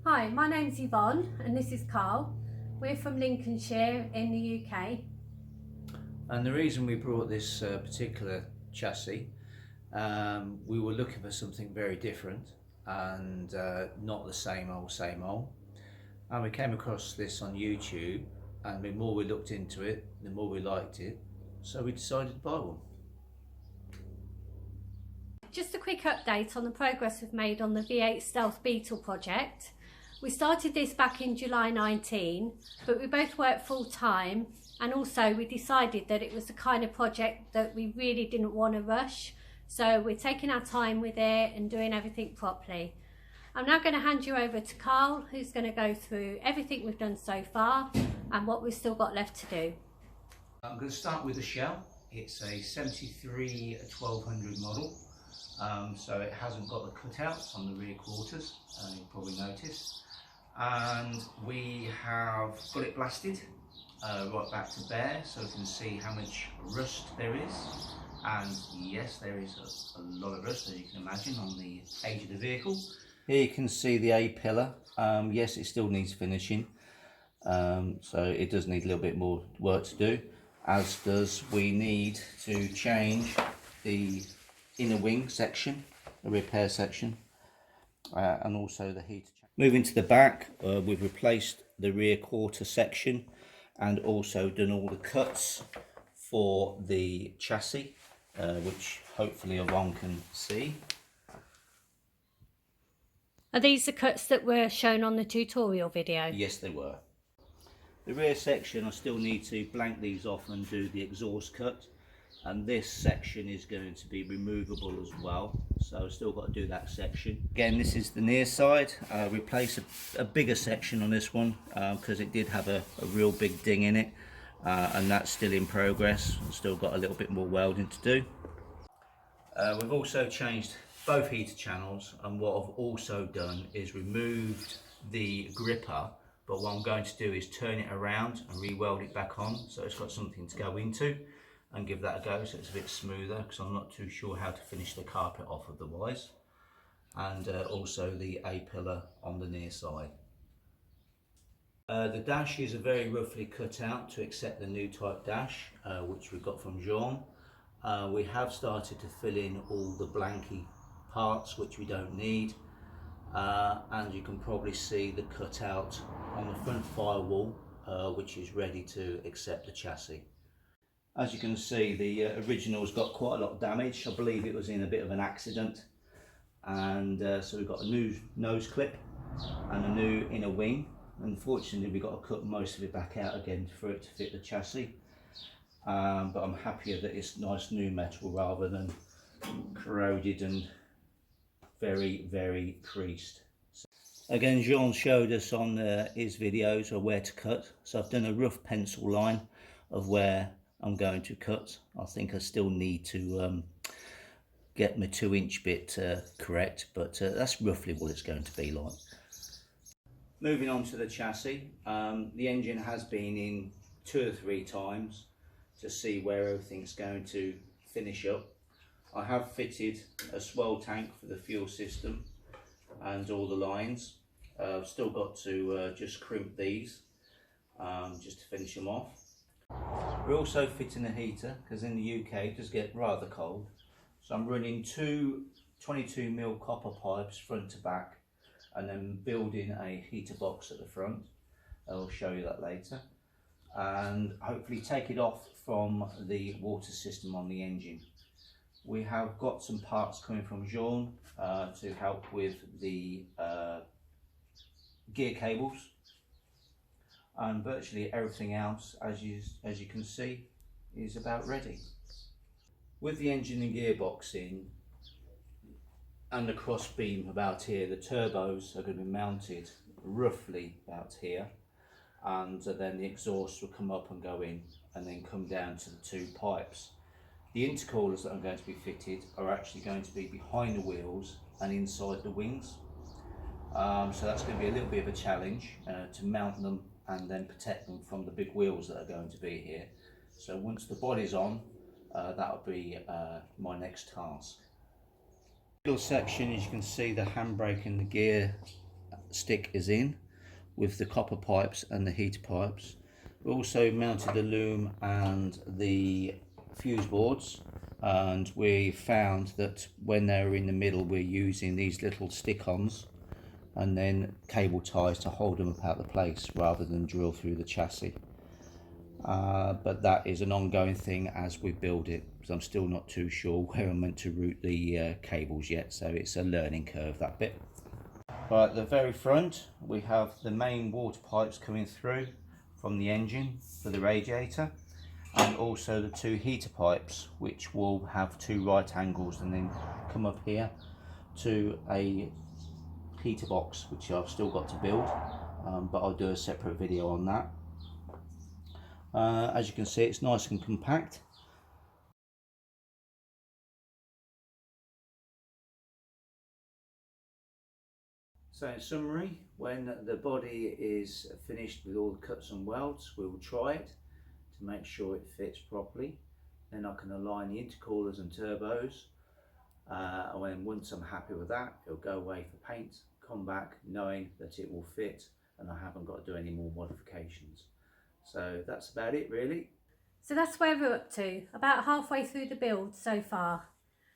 Hi, my name's Yvonne and this is Carl. We're from Lincolnshire in the UK. And the reason we brought this particular chassis, we were looking for something very different and not the same old. And we came across this on YouTube, and the more we looked into it, the more we liked it. So we decided to buy one. Just a quick update on the progress we've made on the V8 Stealth Beetle project. We started this back in July 19, but we both work full time, and also we decided that it was the kind of project that we really didn't want to rush. So we're taking our time with it and doing everything properly. I'm now going to hand you over to Carl, who's going to go through everything we've done so far and what we've still got left to do. I'm going to start with the shell. It's a 73 1200 model. So it hasn't got the cutouts on the rear quarters, you'll probably notice. And we have got it blasted right back to bare, so you can see how much rust there is. And yes, there is a lot of rust, as you can imagine, on the age of the vehicle. Here you can see the A-pillar. Yes, it still needs finishing, so it does need a little bit more work to do, as does we need to change the inner wing section, the repair section, and also the heater. Moving to the back, we've replaced the rear quarter section and also done all the cuts for the chassis, which hopefully Yvonne can see. Are these the cuts that were shown on the tutorial video? Yes, they were. The rear section, I still need to blank these off and do the exhaust cut. And this section is going to be removable as well, so I've still got to do that section. Again, this is the near side. Replace a bigger section on this one because it did have a real big ding in it, and that's still in progress. Still got a little bit more welding to do. We've also changed both heater channels, and what I've also done is removed the gripper, but what I'm going to do is turn it around and re-weld it back on, so it's got something to go into, and give that a go so it's a bit smoother, because I'm not too sure how to finish the carpet off otherwise. And also the A-pillar on the near side. The dash is a very roughly cut out to accept the new type dash, which we got from Jean. We have started to fill in all the blanky parts which we don't need, and you can probably see the cutout on the front firewall, which is ready to accept the chassis. As you can see, the original's got quite a lot of damage. I believe it was in a bit of an accident, and so we've got a new nose clip and a new inner wing. Unfortunately, we've got to cut most of it back out again for it to fit the chassis, but I'm happier that it's nice new metal rather than corroded and very creased. Again, Jean showed us on his videos of where to cut, so I've done a rough pencil line of where I'm going to cut. I think I still need to get my 2-inch bit correct, but that's roughly what it's going to be like. Moving on to the chassis, the engine has been in 2 or 3 times to see where everything's going to finish up. I have fitted a swell tank for the fuel system and all the lines. I've still got to just crimp these just to finish them off. We're also fitting a heater because in the UK it does get rather cold, so I'm running 2 22mm copper pipes front to back, and then building a heater box at the front. I'll show you that later, and hopefully take it off from the water system on the engine. We have got some parts coming from Jean to help with the gear cables, and virtually everything else, as you can see, is about ready. With the engine and gearbox in and the cross beam about here, the turbos are going to be mounted roughly about here, and then the exhaust will come up and go in and then come down to the 2 pipes. The intercoolers that I'm going to be fitted are actually going to be behind the wheels and inside the wings, so that's going to be a little bit of a challenge to mount them and then protect them from the big wheels that are going to be here. So once the body's on, that'll be my next task. Middle section, as you can see, the handbrake and the gear stick is in with the copper pipes and the heater pipes. We also mounted the loom and the fuse boards, and we found that when they're in the middle we're using these little stick-ons and then cable ties to hold them up out of the place rather than drill through the chassis. But that is an ongoing thing as we build it, because I'm still not too sure where I'm meant to route the cables yet, so it's a learning curve, that bit. Right, at the very front we have the main water pipes coming through from the engine for the radiator, and also the two heater pipes which will have two right angles and then come up here to a heater box which I've still got to build, but I'll do a separate video on that. As you can see, it's nice and compact. So in summary, when the body is finished with all the cuts and welds, we will try it to make sure it fits properly. Then I can align the intercoolers and turbos, and once I'm happy with that, it'll go away for paint, come back knowing that it will fit and I haven't got to do any more modifications. So that's about it really. So that's where we're up to, about halfway through the build so far.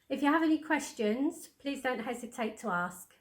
If you have any questions, please don't hesitate to ask.